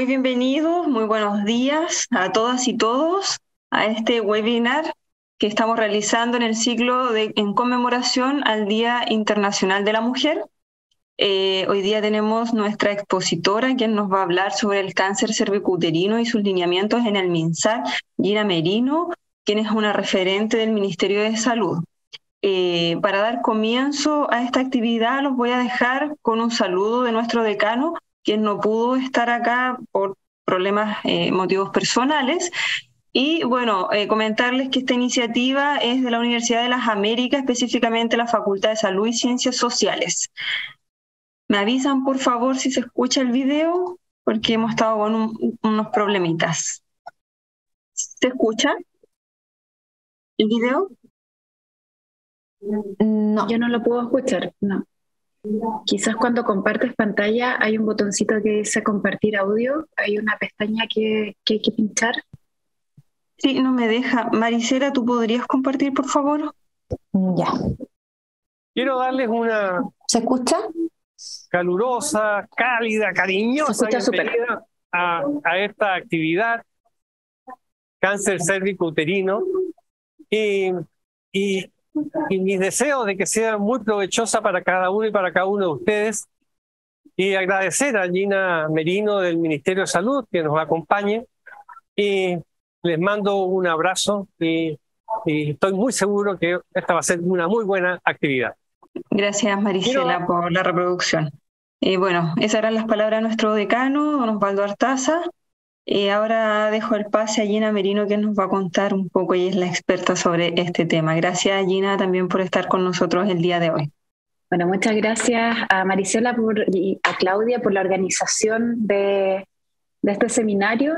Muy bienvenidos, muy buenos días a todas y todos a este webinar que estamos realizando en el ciclo en conmemoración al Día Internacional de la Mujer. Hoy día tenemos nuestra expositora, quien nos va a hablar sobre el cáncer cervicuterino y sus lineamientos en el MinSal, Gina Merino, quien es una referente del Ministerio de Salud. Para dar comienzo a esta actividad, los voy a dejar con un saludo de nuestro decano, quien no pudo estar acá por problemas, motivos personales. Y bueno, comentarles que esta iniciativa es de la Universidad de las Américas, específicamente la Facultad de Salud y Ciencias Sociales. ¿Me avisan, por favor, si se escucha el video? Porque hemos estado con unos problemitas. ¿Se escucha el video? No, yo no lo puedo escuchar, no. Quizás cuando compartes pantalla hay un botoncito que dice compartir audio, hay una pestaña que hay que pinchar. Sí, no me deja. Maricela, ¿tú podrías compartir, por favor? Ya. Quiero darles una ¿Se escucha? calurosa, cálida, cariñosa bienvenida a esta actividad, cáncer cervicuterino, y mis deseos de que sea muy provechosa para cada uno y para cada uno de ustedes, y agradecer a Gina Merino del Ministerio de Salud que nos acompañe, y les mando un abrazo y estoy muy seguro que esta va a ser una muy buena actividad. Gracias, Maricela, por la reproducción. Bueno, esas eran las palabras de nuestro decano, don Osvaldo Artaza. Ahora dejo el pase a Gina Merino, que nos va a contar un poco, ella es la experta sobre este tema. Gracias, Gina, también por estar con nosotros el día de hoy. Bueno, muchas gracias a Maricela y a Claudia por la organización de este seminario,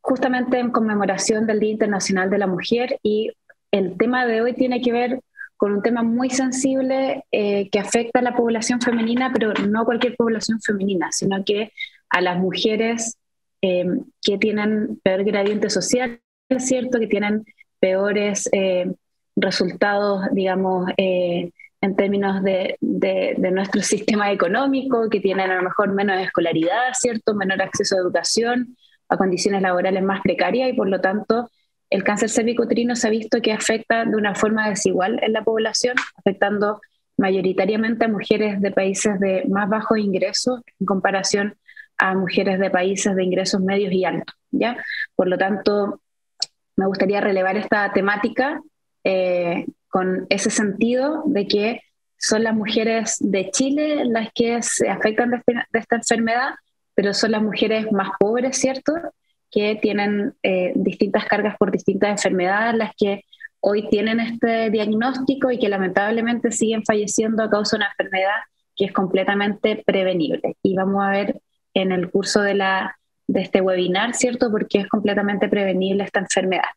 justamente en conmemoración del Día Internacional de la Mujer, y el tema de hoy tiene que ver con un tema muy sensible que afecta a la población femenina, pero no cualquier población femenina, sino que a las mujeres que tienen peor gradiente social, es cierto, que tienen peores resultados, digamos, en términos de nuestro sistema económico, que tienen a lo mejor menos escolaridad, ¿cierto?, menor acceso a educación, a condiciones laborales más precarias, y por lo tanto el cáncer cervicuterino se ha visto que afecta de una forma desigual en la población, afectando mayoritariamente a mujeres de países de más bajos ingresos en comparación a mujeres de países de ingresos medios y altos, ¿ya? Por lo tanto, me gustaría relevar esta temática con ese sentido de que son las mujeres de Chile las que se afectan de esta enfermedad, pero son las mujeres más pobres, ¿cierto?, que tienen distintas cargas por distintas enfermedades, las que hoy tienen este diagnóstico y que lamentablemente siguen falleciendo a causa de una enfermedad que es completamente prevenible. Y vamos a ver en el curso de este webinar, ¿cierto?, porque es completamente prevenible esta enfermedad.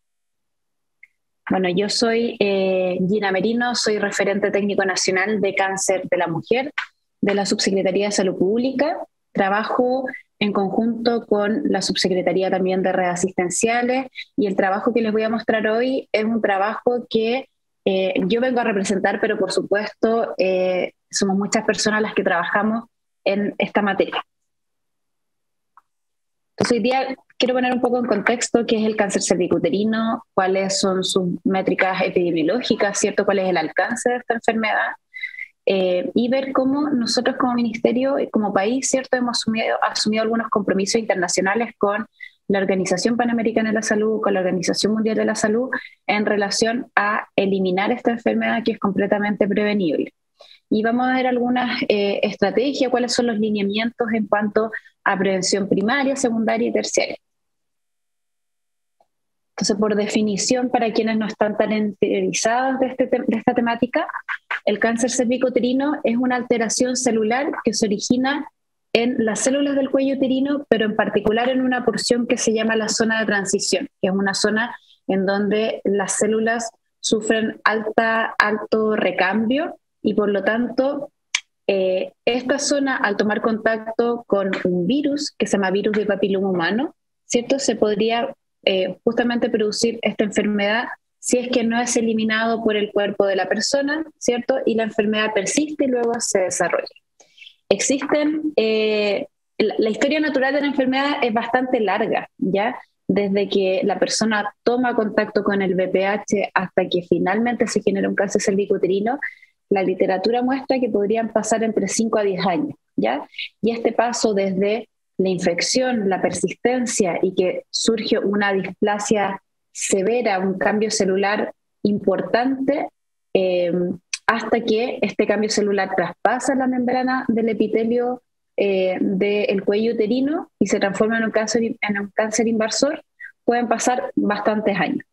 Bueno, yo soy Gina Merino, soy referente técnico nacional de cáncer de la mujer de la Subsecretaría de Salud Pública. Trabajo en conjunto con la Subsecretaría también de Redes Asistenciales, y el trabajo que les voy a mostrar hoy es un trabajo que yo vengo a representar, pero por supuesto somos muchas personas las que trabajamos en esta materia. Entonces hoy día quiero poner un poco en contexto qué es el cáncer cervicuterino, cuáles son sus métricas epidemiológicas, ¿cierto?, cuál es el alcance de esta enfermedad, y ver cómo nosotros como ministerio y como país, ¿cierto?, hemos asumido algunos compromisos internacionales con la Organización Panamericana de la Salud, con la Organización Mundial de la Salud, en relación a eliminar esta enfermedad que es completamente prevenible. Y vamos a ver algunas estrategias, cuáles son los lineamientos en cuanto a prevención primaria, secundaria y terciaria. Entonces, por definición, para quienes no están tan interiorizados de esta temática, el cáncer cervicuterino es una alteración celular que se origina en las células del cuello uterino, pero en particular en una porción que se llama la zona de transición, que es una zona en donde las células sufren alto recambio, y por lo tanto esta zona, al tomar contacto con un virus que se llama virus de papiloma humano, ¿cierto?, se podría justamente producir esta enfermedad si es que no es eliminado por el cuerpo de la persona, ¿cierto?, y la enfermedad persiste y luego se desarrolla. Existen la historia natural de la enfermedad es bastante larga, ¿ya? Desde que la persona toma contacto con el VPH hasta que finalmente se genera un cáncer cervicuterino, la literatura muestra que podrían pasar entre 5 a 10 años, ¿ya? Y este paso desde la infección, la persistencia y que surge una displasia severa, un cambio celular importante, hasta que este cambio celular traspasa la membrana del epitelio del cuello uterino y se transforma en un cáncer invasor, pueden pasar bastantes años.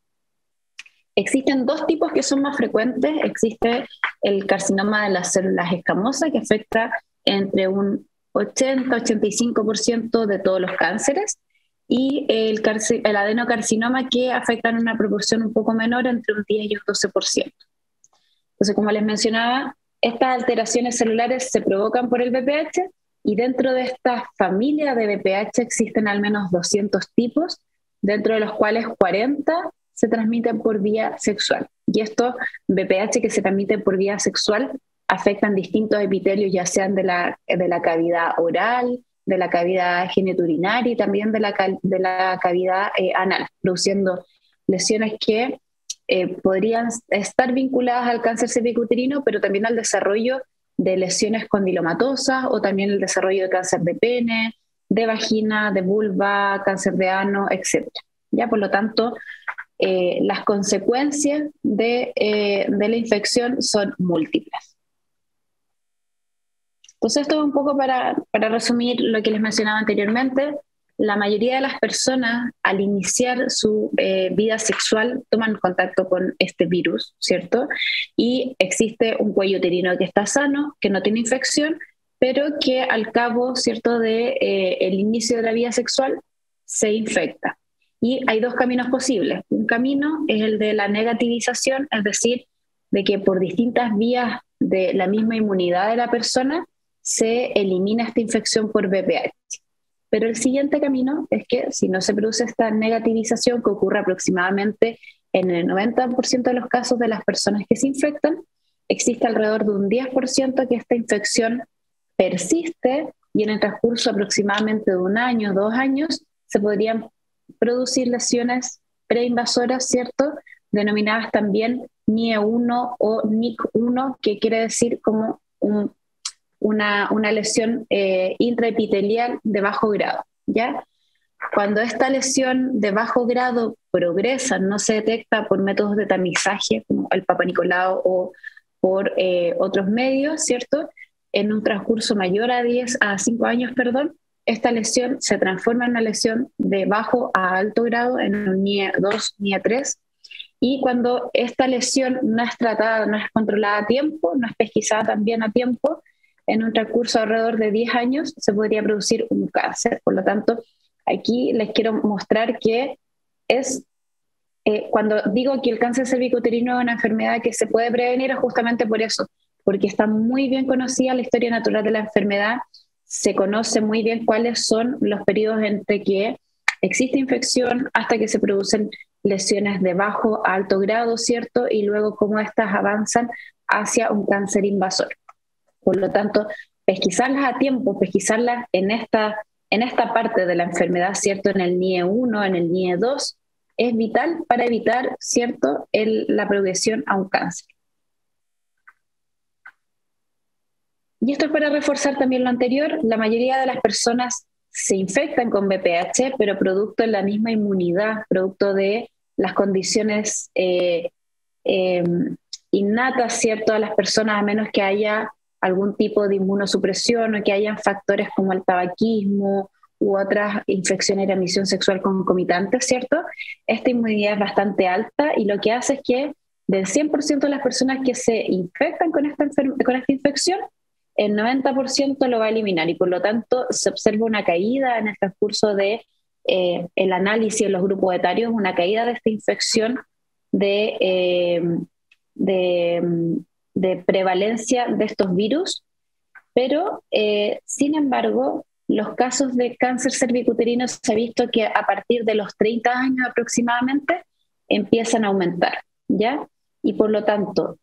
Existen dos tipos que son más frecuentes. Existe el carcinoma de las células escamosas, que afecta entre un 80-85% de todos los cánceres, y el adenocarcinoma, que afecta en una proporción un poco menor, entre un 10 y un 12%. Entonces, como les mencionaba, estas alteraciones celulares se provocan por el VPH, y dentro de esta familia de VPH existen al menos 200 tipos, dentro de los cuales 40 se transmiten por vía sexual. Y estos VPH que se transmiten por vía sexual afectan distintos epitelios, ya sean de la cavidad oral, de la cavidad genitourinaria y también de la cavidad anal, produciendo lesiones que podrían estar vinculadas al cáncer cervicuterino, pero también al desarrollo de lesiones condilomatosas o también el desarrollo de cáncer de pene, de vagina, de vulva, cáncer de ano, etc. Ya, por lo tanto, las consecuencias de la infección son múltiples. Entonces, esto es un poco para resumir lo que les mencionaba anteriormente. La mayoría de las personas, al iniciar su vida sexual, toman contacto con este virus, ¿cierto? Y existe un cuello uterino que está sano, que no tiene infección, pero que al cabo, ¿cierto?, el inicio de la vida sexual se infecta. Y hay dos caminos posibles. Un camino es el de la negativización, es decir, de que por distintas vías de la misma inmunidad de la persona se elimina esta infección por VPH. Pero el siguiente camino es que si no se produce esta negativización, que ocurre aproximadamente en el 90% de los casos de las personas que se infectan, existe alrededor de un 10% que esta infección persiste, y en el transcurso aproximadamente de 1 año, 2 años, se podrían producir lesiones preinvasoras, ¿cierto?, denominadas también NIE1 o NIC1, que quiere decir como una lesión intraepitelial de bajo grado, ¿ya? Cuando esta lesión de bajo grado progresa, no se detecta por métodos de tamizaje, como el Papa Nicolau o por otros medios, ¿cierto?, en un transcurso mayor a 5 años, esta lesión se transforma en una lesión de bajo a alto grado, en un NIE2, NIE3, y cuando esta lesión no es tratada, no es controlada a tiempo, no es pesquisada también a tiempo, en un transcurso alrededor de 10 años se podría producir un cáncer. Por lo tanto, aquí les quiero mostrar que cuando digo que el cáncer cervicuterino es una enfermedad que se puede prevenir, es justamente por eso, porque está muy bien conocida la historia natural de la enfermedad, se conoce muy bien cuáles son los periodos entre que existe infección hasta que se producen lesiones de bajo a alto grado, ¿cierto? Y luego cómo estas avanzan hacia un cáncer invasor. Por lo tanto, pesquisarlas a tiempo, pesquisarlas en esta parte de la enfermedad, ¿cierto?, en el NIE1, en el NIE2, es vital para evitar, ¿cierto?, la progresión a un cáncer. Y esto es para reforzar también lo anterior. La mayoría de las personas se infectan con VPH, pero producto de la misma inmunidad, producto de las condiciones innatas, ¿cierto?, a las personas, a menos que haya algún tipo de inmunosupresión o que hayan factores como el tabaquismo u otras infecciones de transmisión sexual concomitantes, ¿cierto? Esta inmunidad es bastante alta, y lo que hace es que del 100% de las personas que se infectan con esta infección, el 90% lo va a eliminar, y por lo tanto se observa una caída en el transcurso de el análisis en los grupos etarios, una caída de esta infección de prevalencia de estos virus, pero sin embargo los casos de cáncer cervicuterino se ha visto que a partir de los 30 años aproximadamente empiezan a aumentar, ¿ya? Y por lo tanto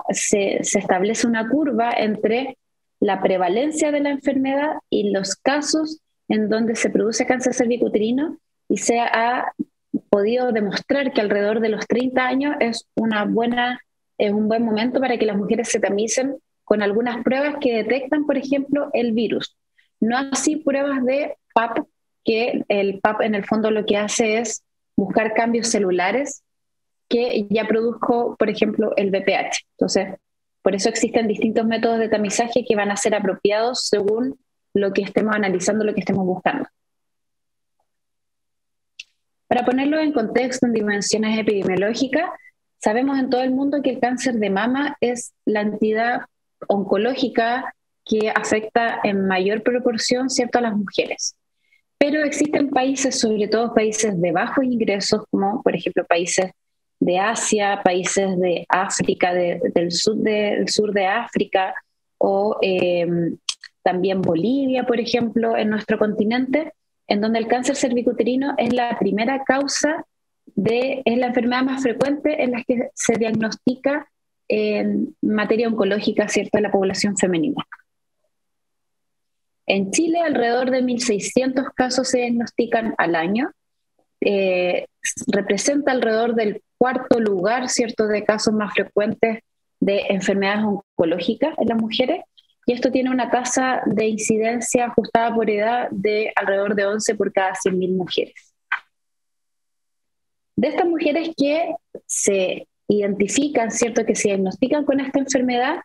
se establece una curva entre la prevalencia de la enfermedad y los casos en donde se produce cáncer cervicuterino, y se ha podido demostrar que alrededor de los 30 años es un buen momento para que las mujeres se tamicen con algunas pruebas que detectan, por ejemplo, el virus. No así pruebas de PAP, que el PAP en el fondo lo que hace es buscar cambios celulares que ya produjo, por ejemplo, el VPH. Entonces, por eso existen distintos métodos de tamizaje que van a ser apropiados según lo que estemos analizando, lo que estemos buscando. Para ponerlo en contexto, en dimensiones epidemiológicas, sabemos en todo el mundo que el cáncer de mama es la entidad oncológica que afecta en mayor proporción, ¿cierto?, a las mujeres. Pero existen países, sobre todo países de bajos ingresos, como por ejemplo países de Asia, países de África, del sur de África, o también Bolivia, por ejemplo, en nuestro continente, en donde el cáncer cervicuterino es la primera causa, es la enfermedad más frecuente en la que se diagnostica en materia oncológica, ¿cierto?, de la población femenina. En Chile, alrededor de 1.600 casos se diagnostican al año. Representa alrededor del cuarto lugar, ¿cierto?, de casos más frecuentes de enfermedades oncológicas en las mujeres, y esto tiene una tasa de incidencia ajustada por edad de alrededor de 11 por cada 100.000 mujeres. De estas mujeres que se identifican, ¿cierto?, que se diagnostican con esta enfermedad,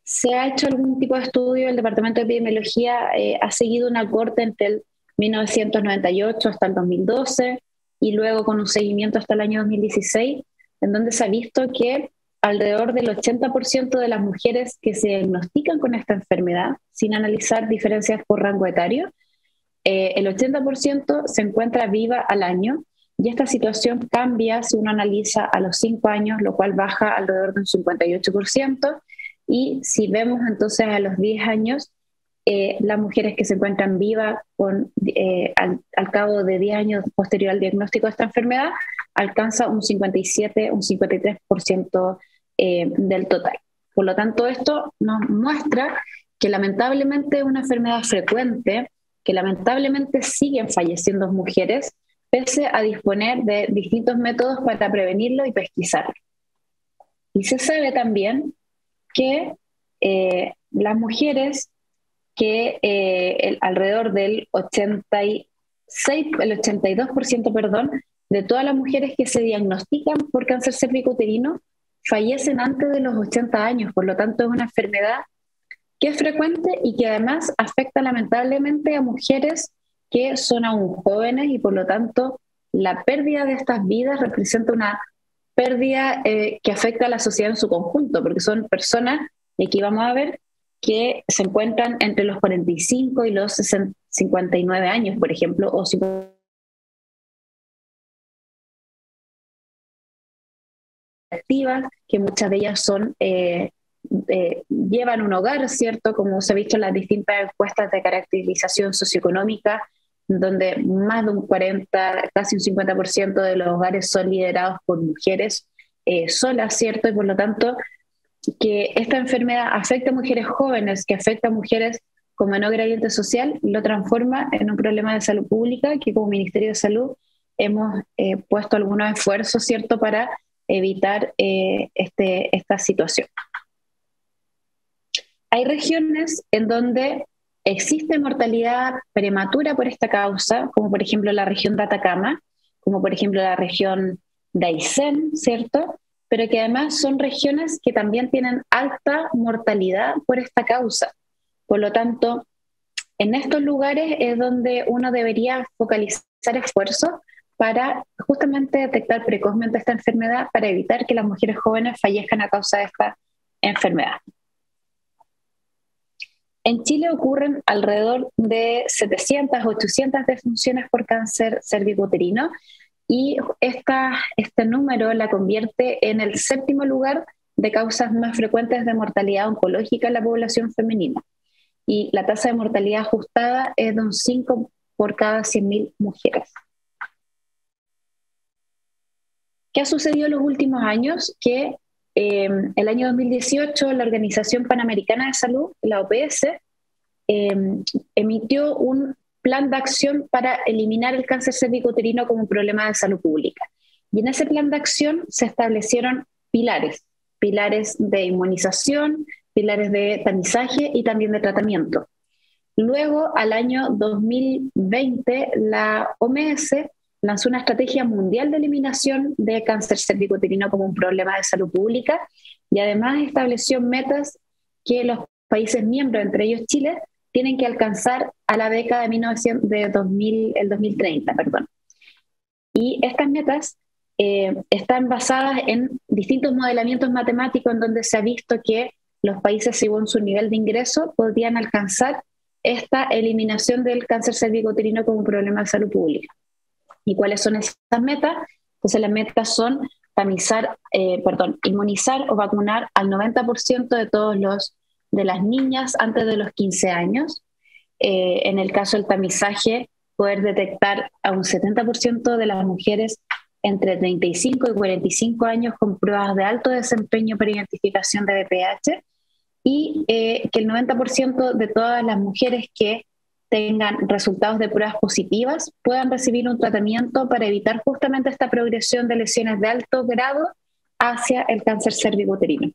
se ha hecho algún tipo de estudio. El Departamento de Epidemiología ha seguido una corte entre el 1998 hasta el 2012 y luego con un seguimiento hasta el año 2016, en donde se ha visto que alrededor del 80% de las mujeres que se diagnostican con esta enfermedad, sin analizar diferencias por rango etario, el 80% se encuentra viva al año, y esta situación cambia si uno analiza a los 5 años, lo cual baja alrededor de un 58%, y si vemos entonces a los 10 años, las mujeres que se encuentran vivas al cabo de 10 años posterior al diagnóstico de esta enfermedad, alcanza un 57, un 53% del total. Por lo tanto, esto nos muestra que lamentablemente es una enfermedad frecuente, que lamentablemente siguen falleciendo mujeres, pese a disponer de distintos métodos para prevenirlo y pesquisarlo. Y se sabe también que las mujeres que alrededor del 82%, perdón, de todas las mujeres que se diagnostican por cáncer cervicuterino fallecen antes de los 80 años. Por lo tanto, es una enfermedad que es frecuente y que además afecta lamentablemente a mujeres que son aún jóvenes, y por lo tanto la pérdida de estas vidas representa una pérdida que afecta a la sociedad en su conjunto, porque son personas, y aquí vamos a ver, que se encuentran entre los 45 y los 59 años, por ejemplo, o activas, que muchas de ellas son, llevan un hogar, ¿cierto?, como se ha visto en las distintas encuestas de caracterización socioeconómica, donde más de un 40, casi un 50% de los hogares son liderados por mujeres solas, ¿cierto? Y por lo tanto, que esta enfermedad afecta a mujeres jóvenes, que afecta a mujeres con menor gradiente social, lo transforma en un problema de salud pública, que como Ministerio de Salud hemos puesto algunos esfuerzos, ¿cierto?, para evitar esta situación. Hay regiones en donde existe mortalidad prematura por esta causa, como por ejemplo la región de Atacama, como por ejemplo la región de Aysén, ¿cierto?, pero que además son regiones que también tienen alta mortalidad por esta causa. Por lo tanto, en estos lugares es donde uno debería focalizar esfuerzos para justamente detectar precozmente esta enfermedad, para evitar que las mujeres jóvenes fallezcan a causa de esta enfermedad. En Chile ocurren alrededor de 700, 800 defunciones por cáncer cervicuterino, y este número la convierte en el 7º lugar de causas más frecuentes de mortalidad oncológica en la población femenina. Y la tasa de mortalidad ajustada es de un 5 por cada 100.000 mujeres. ¿Qué ha sucedido en los últimos años? Que el año 2018 la Organización Panamericana de Salud, la OPS, emitió un plan de acción para eliminar el cáncer cervicouterino como un problema de salud pública. Y en ese plan de acción se establecieron pilares de inmunización, pilares de tamizaje y también de tratamiento. Luego, al año 2020, la OMS lanzó una estrategia mundial de eliminación de cáncer cervicouterino como un problema de salud pública y además estableció metas que los países miembros, entre ellos Chile, tienen que alcanzar a la década de 2030. Y estas metas están basadas en distintos modelamientos matemáticos en donde se ha visto que los países, según su nivel de ingreso, podrían alcanzar esta eliminación del cáncer cervicouterino como un problema de salud pública. ¿Y cuáles son esas metas? Entonces las metas son inmunizar o vacunar al 90% de las niñas antes de los 15 años. En el caso del tamizaje, poder detectar a un 70% de las mujeres entre 35 y 45 años con pruebas de alto desempeño para identificación de VPH, y que el 90% de todas las mujeres que tengan resultados de pruebas positivas puedan recibir un tratamiento para evitar justamente esta progresión de lesiones de alto grado hacia el cáncer cervicouterino.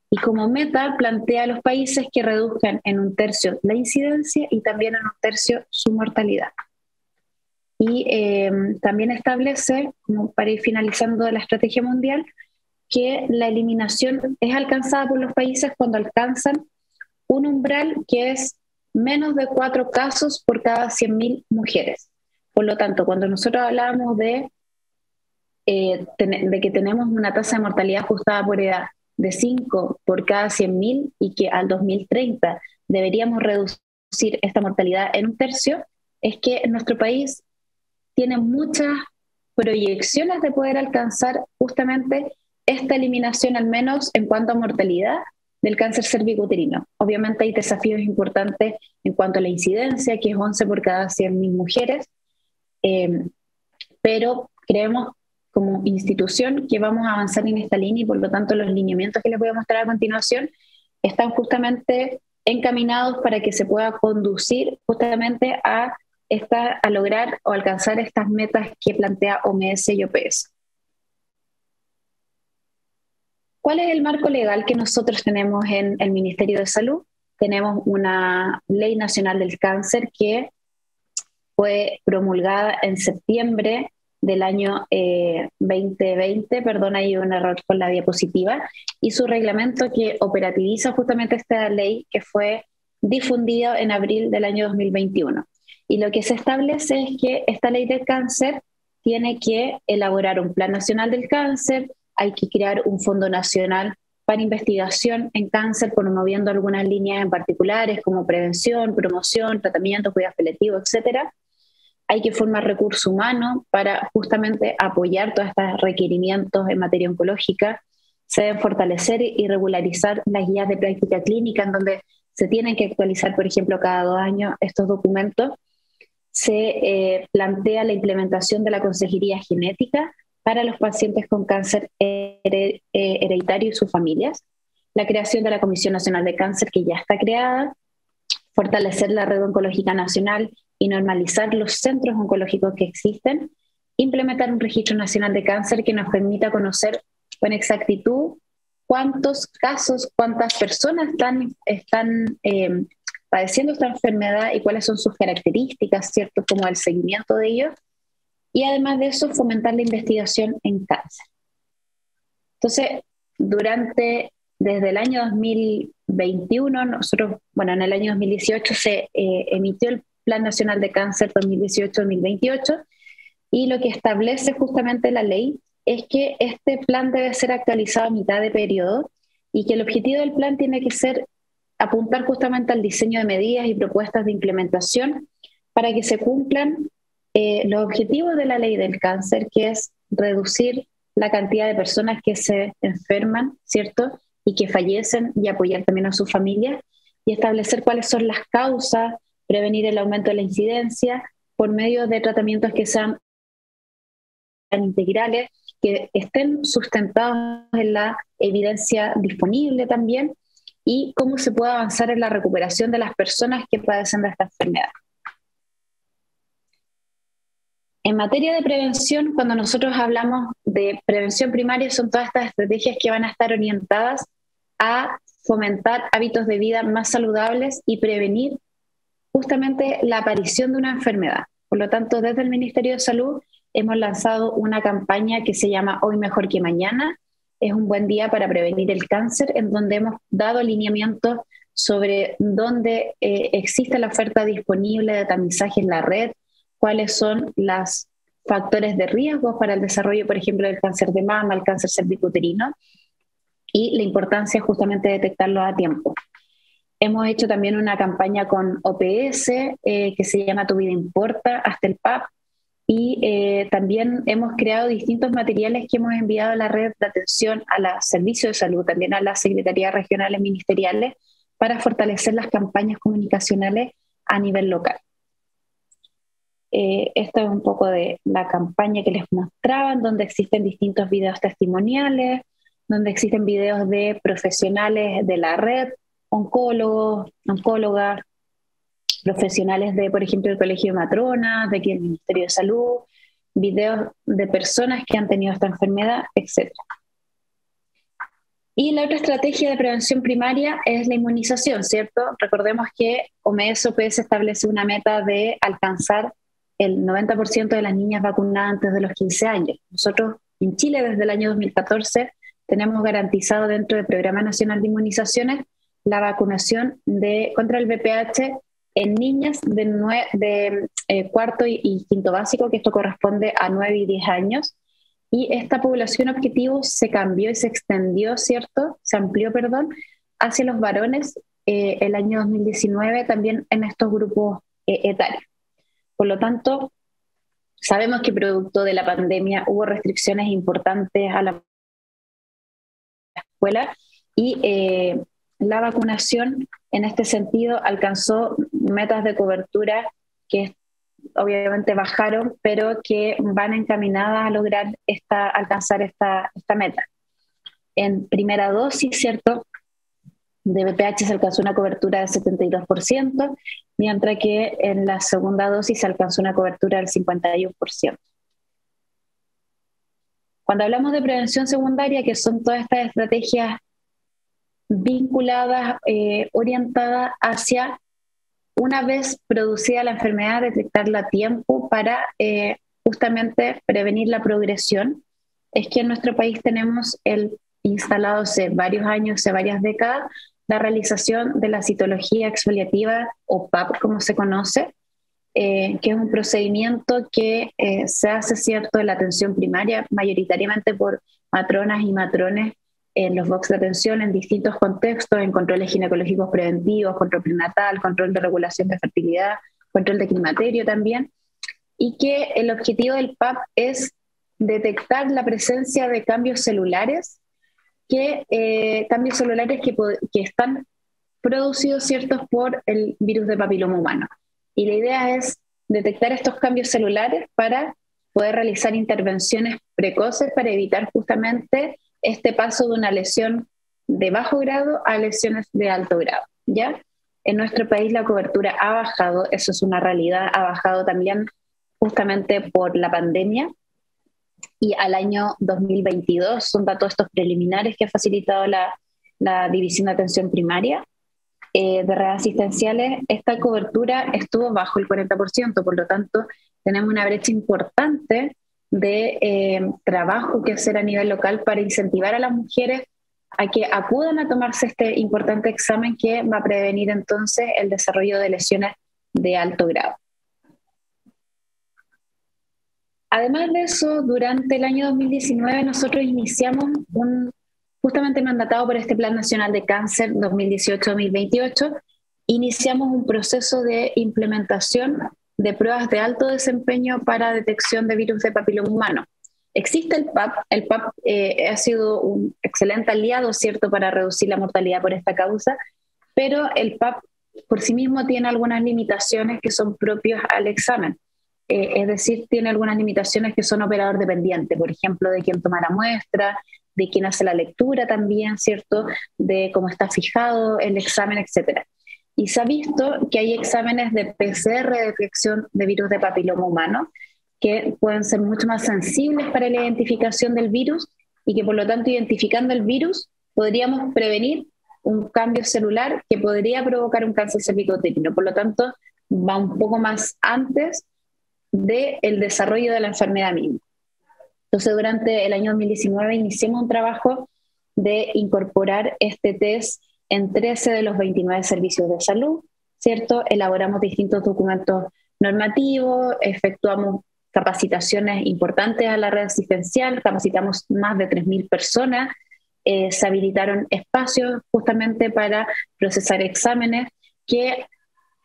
Y como meta plantea a los países que reduzcan en 1/3 la incidencia y también en 1/3 su mortalidad. Y también establece, como para ir finalizando la estrategia mundial, que la eliminación es alcanzada por los países cuando alcanzan un umbral que es menos de 4 casos por cada 100.000 mujeres. Por lo tanto, cuando nosotros hablamos de que tenemos una tasa de mortalidad ajustada por edad de 5 por cada 100.000 y que al 2030 deberíamos reducir esta mortalidad en 1/3, es que nuestro país tiene muchas proyecciones de poder alcanzar justamente esta eliminación, al menos en cuanto a mortalidad del cáncer cervicouterino. Obviamente hay desafíos importantes en cuanto a la incidencia, que es 11 por cada 100.000 mujeres, pero creemos como institución que vamos a avanzar en esta línea y por lo tanto los lineamientos que les voy a mostrar a continuación están justamente encaminados para que se pueda conducir justamente a lograr o alcanzar estas metas que plantea OMS y OPS. ¿Cuál es el marco legal que nosotros tenemos en el Ministerio de Salud? Tenemos una Ley Nacional del Cáncer que fue promulgada en septiembre del año 2020, hay un error con la diapositiva, y su reglamento que operativiza justamente esta ley que fue difundido en abril del año 2021. Y lo que se establece es que esta ley del cáncer tiene que elaborar un plan nacional del cáncer, hay que crear un fondo nacional para investigación en cáncer, promoviendo algunas líneas en particulares como prevención, promoción, tratamiento, cuidados paliativos, etc. Hay que formar recursos humanos para justamente apoyar todos estos requerimientos en materia oncológica. Se deben fortalecer y regularizar las guías de práctica clínica, en donde se tienen que actualizar, por ejemplo, cada 2 años estos documentos. Se plantea la implementación de la consejería genética para los pacientes con cáncer hereditario y sus familias, la creación de la Comisión Nacional de Cáncer, que ya está creada, fortalecer la red oncológica nacional y normalizar los centros oncológicos que existen, implementar un registro nacional de cáncer que nos permita conocer con exactitud cuántos casos, cuántas personas están padeciendo esta enfermedad y cuáles son sus características, ¿cierto? Como el seguimiento de ellos. Y además de eso, fomentar la investigación en cáncer. Entonces, desde el año 2021, en el año 2018 se emitió el Plan Nacional de Cáncer 2018-2028, y lo que establece justamente la ley es que este plan debe ser actualizado a mitad de periodo y que el objetivo del plan tiene que ser apuntar justamente al diseño de medidas y propuestas de implementación para que se cumplan los objetivos de la ley del cáncer, que es reducir la cantidad de personas que se enferman, ¿cierto? Y que fallecen, y apoyar también a sus familias, y establecer cuáles son las causas, prevenir el aumento de la incidencia por medio de tratamientos que sean integrales que estén sustentados en la evidencia disponible también, y cómo se puede avanzar en la recuperación de las personas que padecen de esta enfermedad. En materia de prevención, cuando nosotros hablamos de prevención primaria, son todas estas estrategias que van a estar orientadas a fomentar hábitos de vida más saludables y prevenir justamente la aparición de una enfermedad. Por lo tanto, desde el Ministerio de Salud hemos lanzado una campaña que se llama Hoy Mejor que Mañana. Es un buen día para prevenir el cáncer, en donde hemos dado alineamientos sobre dónde existe la oferta disponible de tamizaje en la red, cuáles son los factores de riesgo para el desarrollo, por ejemplo, del cáncer de mama, el cáncer cervicouterino, y la importancia justamente de detectarlo a tiempo. Hemos hecho también una campaña con OPS que se llama Tu Vida Importa, hasta el PAP, y también hemos creado distintos materiales que hemos enviado a la red de atención a los servicios de salud, también a las secretarías regionales ministeriales, para fortalecer las campañas comunicacionales a nivel local. Esto es un poco de la campaña que les mostraba, donde existen distintos videos testimoniales, donde existen videos de profesionales de la red, oncólogos, oncólogas, profesionales de, por ejemplo, el Colegio de Matronas, de aquí el Ministerio de Salud, videos de personas que han tenido esta enfermedad, etc. Y la otra estrategia de prevención primaria es la inmunización, ¿cierto? Recordemos que OMS establece una meta de alcanzar el 90% de las niñas vacunadas antes de los 15 años. Nosotros en Chile desde el año 2014 tenemos garantizado dentro del Programa Nacional de Inmunizaciones la vacunación contra el VPH en niñas de cuarto y quinto básico, que esto corresponde a 9 y 10 años. Y esta población objetivo se cambió y se extendió, ¿cierto? Se amplió, perdón, hacia los varones el año 2019 también en estos grupos etarios. Por lo tanto, sabemos que producto de la pandemia hubo restricciones importantes a la escuela y la vacunación en este sentido alcanzó metas de cobertura que obviamente bajaron, pero que van encaminadas a lograr alcanzar esta meta. En primera dosis, ¿cierto?, de VPH se alcanzó una cobertura del 72%, mientras que en la segunda dosis se alcanzó una cobertura del 51%. Cuando hablamos de prevención secundaria, que son todas estas estrategias vinculadas, orientadas hacia, una vez producida la enfermedad, detectarla a tiempo para justamente prevenir la progresión, es que en nuestro país tenemos instalado hace varios años, hace varias décadas, la realización de la citología exfoliativa, o PAP como se conoce, que es un procedimiento que se hace, ¿cierto?, en la atención primaria, mayoritariamente por matronas y matrones en los box de atención en distintos contextos, en controles ginecológicos preventivos, control prenatal, control de regulación de fertilidad, control de climaterio también, y que el objetivo del PAP es detectar la presencia de cambios celulares que están producidos, ¿ciertos?, por el virus de papiloma humano. Y la idea es detectar estos cambios celulares para poder realizar intervenciones precoces para evitar justamente este paso de una lesión de bajo grado a lesiones de alto grado, ¿ya? En nuestro país la cobertura ha bajado, eso es una realidad, ha bajado también justamente por la pandemia, y al año 2022, son datos estos preliminares que ha facilitado la División de Atención Primaria de redes asistenciales, esta cobertura estuvo bajo el 40%, por lo tanto tenemos una brecha importante de trabajo que hacer a nivel local para incentivar a las mujeres a que acudan a tomarse este importante examen que va a prevenir entonces el desarrollo de lesiones de alto grado. Además de eso, durante el año 2019 nosotros iniciamos justamente mandatado por este Plan Nacional de Cáncer 2018-2028, iniciamos un proceso de implementación de pruebas de alto desempeño para detección de virus de papiloma humano. Existe el PAP ha sido un excelente aliado, ¿cierto?, para reducir la mortalidad por esta causa, pero el PAP por sí mismo tiene algunas limitaciones que son propias al examen. es decir, tiene algunas limitaciones que son operador dependiente, por ejemplo, de quién toma la muestra, de quién hace la lectura también, ¿cierto? De cómo está fijado el examen, etcétera. Y se ha visto que hay exámenes de PCR de detección de virus de papiloma humano que pueden ser mucho más sensibles para la identificación del virus y que por lo tanto identificando el virus podríamos prevenir un cambio celular que podría provocar un cáncer cervicouterino. Por lo tanto, va un poco más antes del desarrollo de la enfermedad misma. Entonces, durante el año 2019 iniciamos un trabajo de incorporar este test en 13 de los 29 servicios de salud, ¿cierto? Elaboramos distintos documentos normativos, efectuamos capacitaciones importantes a la red asistencial, capacitamos más de 3.000 personas, se habilitaron espacios justamente para procesar exámenes que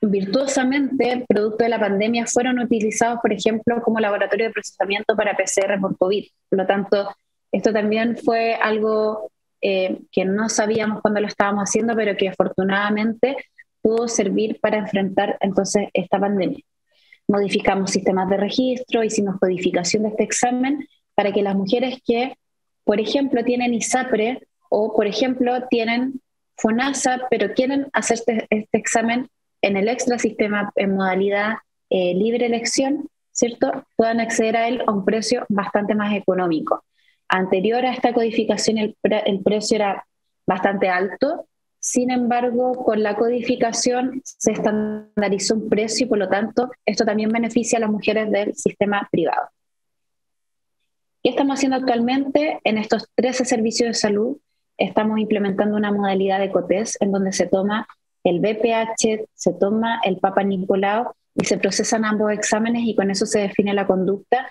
virtuosamente, producto de la pandemia, fueron utilizados, por ejemplo, como laboratorio de procesamiento para PCR por COVID. Por lo tanto, esto también fue algo que no sabíamos cuando lo estábamos haciendo, pero que afortunadamente pudo servir para enfrentar entonces esta pandemia. Modificamos sistemas de registro, hicimos codificación de este examen para que las mujeres que, por ejemplo, tienen ISAPRE o, por ejemplo, tienen FONASA, pero quieren hacer este examen en el extrasistema en modalidad libre elección, ¿cierto? Puedan acceder a él a un precio bastante más económico. Anterior a esta codificación el precio era bastante alto, sin embargo, con la codificación se estandarizó un precio y por lo tanto esto también beneficia a las mujeres del sistema privado. ¿Qué estamos haciendo actualmente? En estos 13 servicios de salud estamos implementando una modalidad de COTES en donde se toma el BPH, se toma el Papa Nicolau y se procesan ambos exámenes y con eso se define la conducta.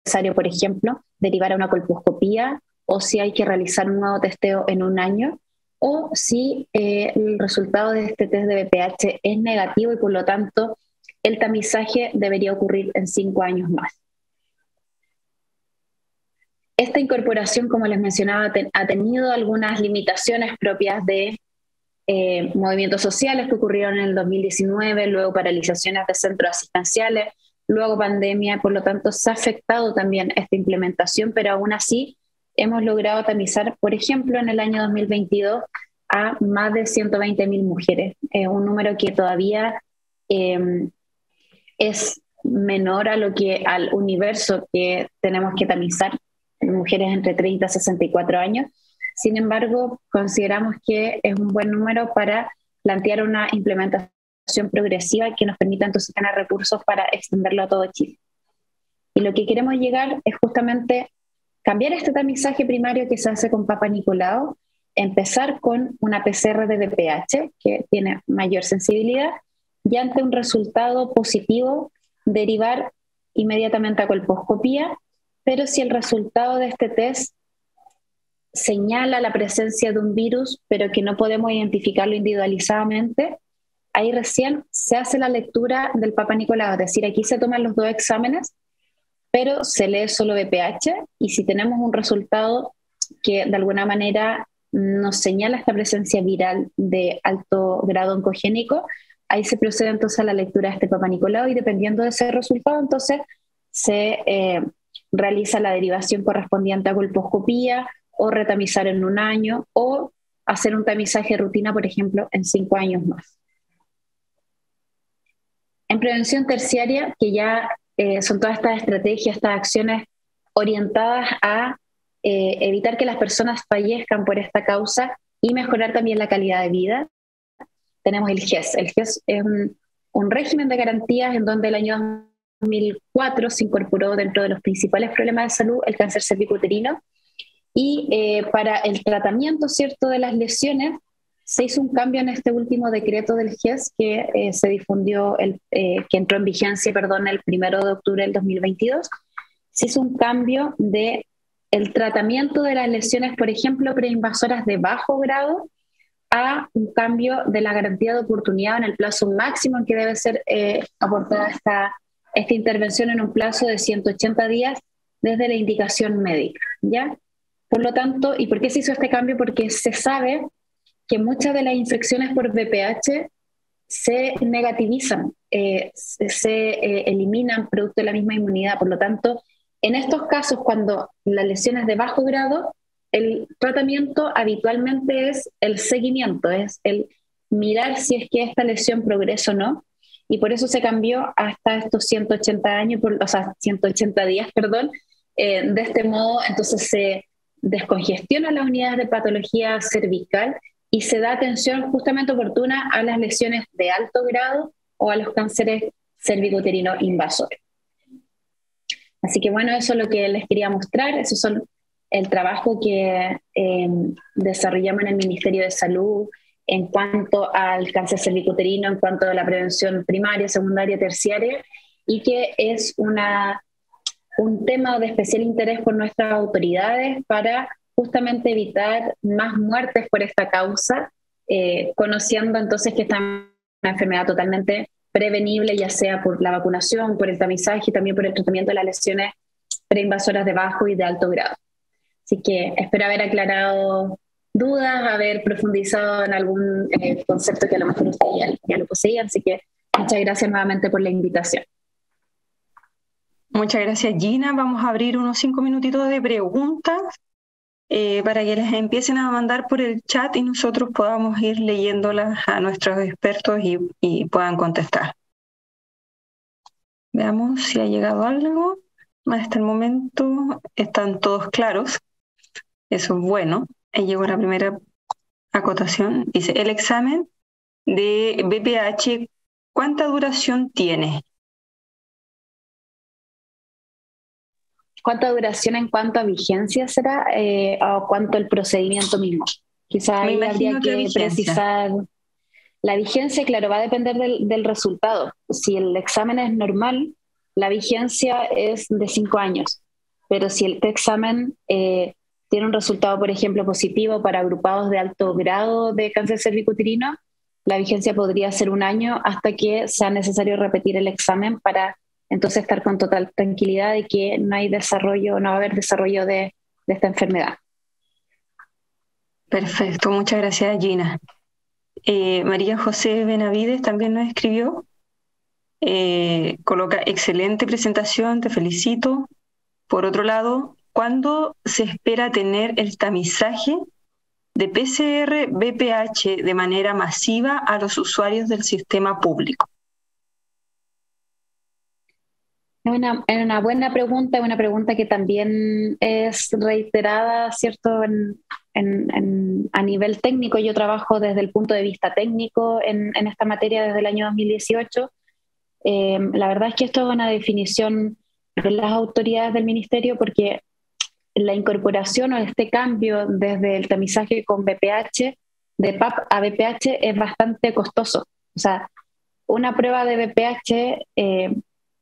Es necesario, por ejemplo, derivar a una colposcopía o si hay que realizar un nuevo testeo en un año o si el resultado de este test de BPH es negativo y por lo tanto el tamizaje debería ocurrir en 5 años más. Esta incorporación, como les mencionaba, ha tenido algunas limitaciones propias de movimientos sociales que ocurrieron en el 2019, luego paralizaciones de centros asistenciales, luego pandemia, por lo tanto se ha afectado también esta implementación, pero aún así hemos logrado tamizar, por ejemplo, en el año 2022 a más de 120.000 mujeres, un número que todavía es menor a al universo que tenemos que tamizar, mujeres entre 30 y 64 años. Sin embargo, consideramos que es un buen número para plantear una implementación progresiva que nos permita entonces tener recursos para extenderlo a todo Chile. Y lo que queremos llegar es justamente cambiar este tamizaje primario que se hace con Papa Nicolau, empezar con una PCR de BPH que tiene mayor sensibilidad y ante un resultado positivo derivar inmediatamente a colposcopía, pero si el resultado de este test señala la presencia de un virus, pero que no podemos identificarlo individualizadamente, ahí recién se hace la lectura del Papa Nicolau, es decir, aquí se toman los 2 exámenes, pero se lee solo BPH, y si tenemos un resultado que de alguna manera nos señala esta presencia viral de alto grado oncogénico, ahí se procede entonces a la lectura de este Papa Nicolau, y dependiendo de ese resultado, entonces se realiza la derivación correspondiente a colposcopía, o retamizar en un año, o hacer un tamizaje de rutina, por ejemplo, en 5 años más. En prevención terciaria, que ya son todas estas estrategias, estas acciones orientadas a evitar que las personas fallezcan por esta causa y mejorar también la calidad de vida, tenemos el GES. El GES es un régimen de garantías en donde el año 2004 se incorporó dentro de los principales problemas de salud el cáncer cervicouterino, y para el tratamiento, ¿cierto?, de las lesiones se hizo un cambio en este último decreto del GES que se difundió, que entró en vigencia, perdón, el 1 de octubre del 2022. Se hizo un cambio de el tratamiento de las lesiones, por ejemplo, preinvasoras de bajo grado, a un cambio de la garantía de oportunidad en el plazo máximo en que debe ser aportada esta intervención en un plazo de 180 días desde la indicación médica, ¿ya? Por lo tanto, ¿y por qué se hizo este cambio? Porque se sabe que muchas de las infecciones por VPH se negativizan, se eliminan producto de la misma inmunidad. Por lo tanto, en estos casos, cuando la lesión es de bajo grado, el tratamiento habitualmente es el seguimiento, es el mirar si es que esta lesión progresa o no, y por eso se cambió hasta estos 180 años, o sea, 180 días, perdón. De este modo, entonces se descongestiona las unidades de patología cervical y se da atención justamente oportuna a las lesiones de alto grado o a los cánceres cervicouterinos invasores. Así que bueno, eso es lo que les quería mostrar. Eso son el trabajo que desarrollamos en el Ministerio de Salud en cuanto al cáncer cervicouterino, en cuanto a la prevención primaria, secundaria, terciaria, y que es un tema de especial interés por nuestras autoridades para justamente evitar más muertes por esta causa, conociendo entonces que esta es una enfermedad totalmente prevenible, ya sea por la vacunación, por el tamizaje y también por el tratamiento de las lesiones preinvasoras de bajo y de alto grado. Así que espero haber aclarado dudas, haber profundizado en algún concepto que a lo mejor ustedes ya lo poseían. Así que muchas gracias nuevamente por la invitación. Muchas gracias, Gina. Vamos a abrir unos 5 minutitos de preguntas para que les empiecen a mandar por el chat y nosotros podamos ir leyéndolas a nuestros expertos y puedan contestar. Veamos si ha llegado algo. Hasta el momento están todos claros. Eso es bueno. Ahí llegó la primera acotación. Dice, el examen de BPH, ¿cuánta duración tiene? ¿Cuánta duración en cuanto a vigencia será o cuánto el procedimiento mismo? Quizá ahí habría que precisar. La vigencia, claro, va a depender del resultado. Si el examen es normal, la vigencia es de 5 años. Pero si el examen tiene un resultado, por ejemplo, positivo para agrupados de alto grado de cáncer cervicouterino, la vigencia podría ser 1 año hasta que sea necesario repetir el examen para entonces estar con total tranquilidad de que no hay desarrollo, no va a haber desarrollo de esta enfermedad. Perfecto, muchas gracias, Gina. María José Benavides también nos escribió. Coloca, excelente presentación, te felicito. Por otro lado, ¿cuándo se espera tener el tamizaje de PCR-BPH de manera masiva a los usuarios del sistema público? Es una buena pregunta, una pregunta que también es reiterada, ¿cierto? A nivel técnico, yo trabajo desde el punto de vista técnico en esta materia desde el año 2018. La verdad es que esto es una definición de las autoridades del ministerio porque la incorporación o este cambio desde el tamizaje con BPH, de PAP a BPH, es bastante costoso. O sea, una prueba de BPH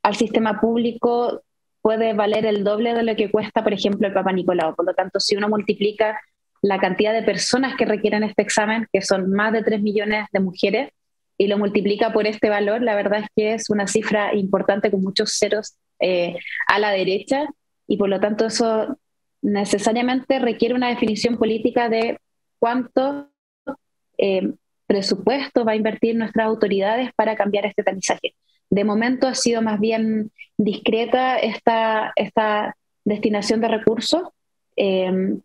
al sistema público puede valer el doble de lo que cuesta, por ejemplo, el Papa Nicolau. Por lo tanto, si uno multiplica la cantidad de personas que requieren este examen, que son más de 3 millones de mujeres, y lo multiplica por este valor, la verdad es que es una cifra importante con muchos ceros a la derecha, y por lo tanto eso necesariamente requiere una definición política de cuánto presupuesto va a invertir nuestras autoridades para cambiar este tamizaje. De momento ha sido más bien discreta esta destinación de recursos,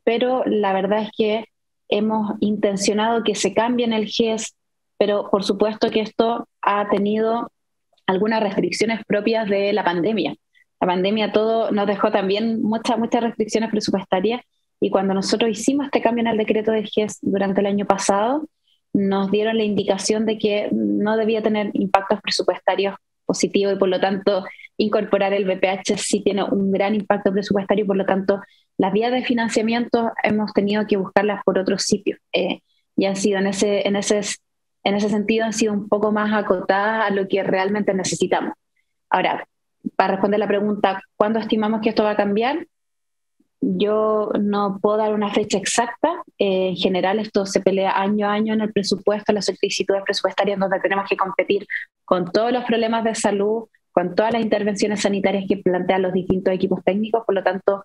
pero la verdad es que hemos intencionado que se cambie en el GES, pero por supuesto que esto ha tenido algunas restricciones propias de la pandemia. La pandemia todo nos dejó también muchas restricciones presupuestarias, y cuando nosotros hicimos este cambio en el decreto de GES durante el año pasado, nos dieron la indicación de que no debía tener impactos presupuestarios positivos, y por lo tanto incorporar el BPH sí tiene un gran impacto presupuestario, y por lo tanto las vías de financiamiento hemos tenido que buscarlas por otros sitios, y han sido en ese sentido han sido un poco más acotadas a lo que realmente necesitamos. Ahora, para responder la pregunta, ¿cuándo estimamos que esto va a cambiar? Yo no puedo dar una fecha exacta. En general esto se pelea año a año en el presupuesto, en las solicitudes presupuestarias, donde tenemos que competir con todos los problemas de salud, con todas las intervenciones sanitarias que plantean los distintos equipos técnicos. Por lo tanto,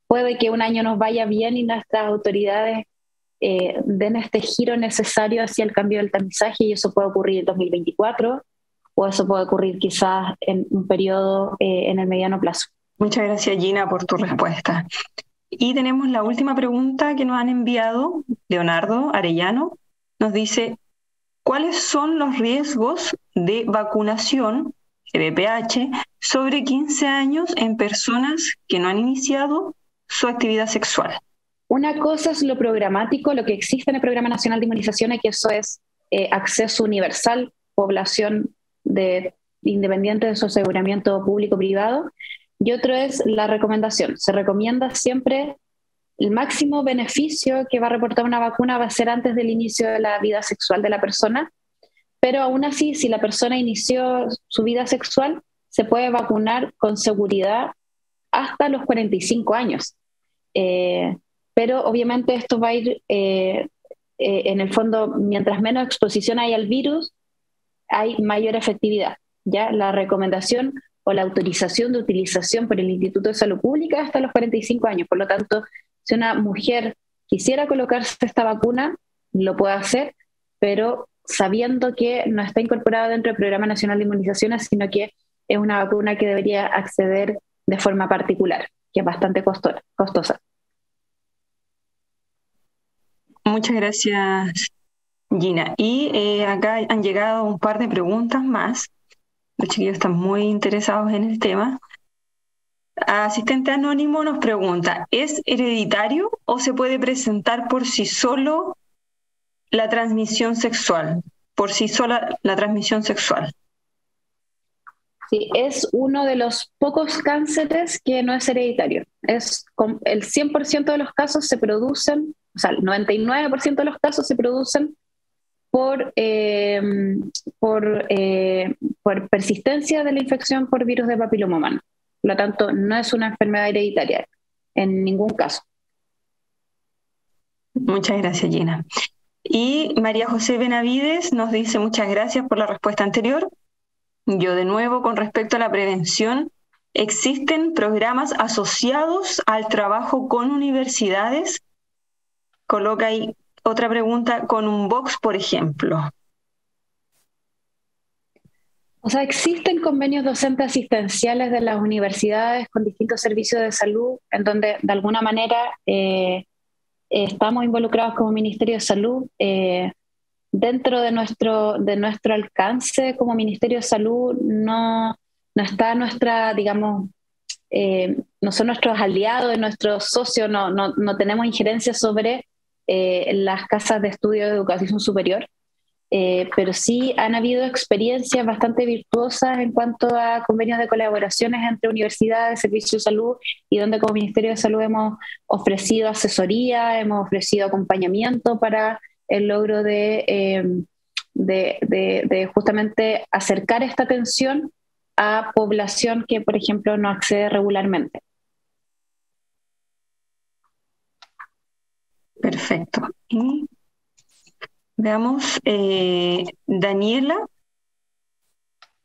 puede que un año nos vaya bien y nuestras autoridades den este giro necesario hacia el cambio del tamizaje, y eso puede ocurrir en 2024 o eso puede ocurrir quizás en un periodo en el mediano plazo. Muchas gracias, Gina, por tu respuesta. Y tenemos la última pregunta que nos han enviado. Leonardo Arellano nos dice: ¿cuáles son los riesgos de vacunación de VPH sobre 15 años en personas que no han iniciado su actividad sexual? Una cosa es lo programático, lo que existe en el Programa Nacional de Inmunizaciones, que eso es acceso universal, población independiente de su aseguramiento público-privado, y otro es la recomendación. Se recomienda siempre el máximo beneficio que va a reportar una vacuna va a ser antes del inicio de la vida sexual de la persona, pero aún así, si la persona inició su vida sexual, se puede vacunar con seguridad hasta los 45 años. Pero obviamente esto va a ir, en el fondo, mientras menos exposición hay al virus, hay mayor efectividad. ¿Ya? La recomendación o la autorización de utilización por el Instituto de Salud Pública hasta los 45 años. Por lo tanto, si una mujer quisiera colocarse esta vacuna, lo puede hacer, pero sabiendo que no está incorporada dentro del Programa Nacional de Inmunizaciones, sino que es una vacuna que debería acceder de forma particular, que es bastante costosa. Muchas gracias, Gina. Y acá han llegado un par de preguntas más. Los chiquillos están muy interesados en el tema. Asistente Anónimo nos pregunta: ¿es hereditario o se puede presentar por sí solo la transmisión sexual? Por sí sola la transmisión sexual. Sí, es uno de los pocos cánceres que no es hereditario. El 100% de los casos se producen, o sea, el 99% de los casos se producen por persistencia de la infección por virus de papiloma humano. Por lo tanto, no es una enfermedad hereditaria en ningún caso. Muchas gracias, Gina. Y María José Benavides nos dice: muchas gracias por la respuesta anterior. Yo de nuevo, con respecto a la prevención, ¿existen programas asociados al trabajo con universidades? Coloca ahí otra pregunta: con un box, por ejemplo. O sea, existen convenios docentes asistenciales de las universidades con distintos servicios de salud, en donde de alguna manera estamos involucrados como Ministerio de Salud. Dentro de nuestro alcance como Ministerio de Salud no está nuestra, digamos, no son nuestros aliados, nuestros socios, no tenemos injerencia sobre las casas de estudio de educación superior, pero sí han habido experiencias bastante virtuosas en cuanto a convenios de colaboraciones entre universidades, servicios de salud, y donde como Ministerio de Salud hemos ofrecido asesoría, hemos ofrecido acompañamiento para el logro de justamente acercar esta atención a población que, por ejemplo, no accede regularmente. Perfecto. Y veamos, Daniela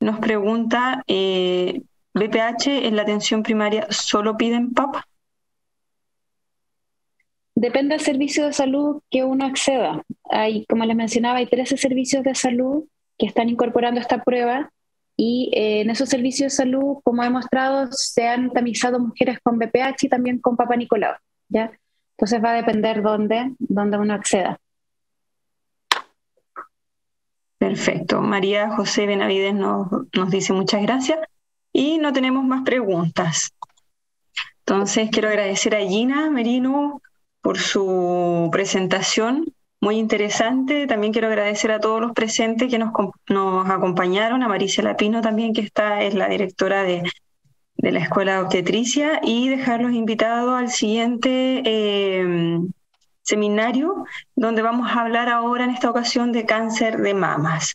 nos pregunta: ¿BPH en la atención primaria solo piden PAP? Depende del servicio de salud que uno acceda. Como les mencionaba, hay 13 servicios de salud que están incorporando esta prueba, y en esos servicios de salud, como he mostrado, se han tamizado mujeres con BPH y también con Papa Nicolau, ¿ya? Entonces va a depender dónde uno acceda. Perfecto. María José Benavides nos dice: muchas gracias. Y no tenemos más preguntas. Entonces quiero agradecer a Gina Merino por su presentación, muy interesante. También quiero agradecer a todos los presentes que nos acompañaron, a Marisa Lapino también, que es la directora de la Escuela de Obstetricia, y dejarlos invitados al siguiente seminario, donde vamos a hablar ahora en esta ocasión de cáncer de mamas.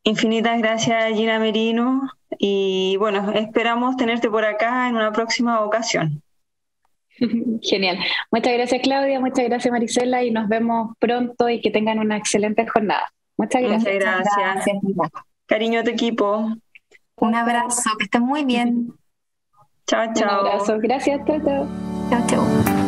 Infinitas gracias, Gina Merino, y bueno, esperamos tenerte por acá en una próxima ocasión. Genial. Muchas gracias, Claudia, muchas gracias, Marisela, y nos vemos pronto y que tengan una excelente jornada. Muchas gracias. Muchas gracias. Cariño a tu equipo. Un abrazo, que estén muy bien. Chao, chao. Un abrazo, gracias, chao, chao. Chao, chao.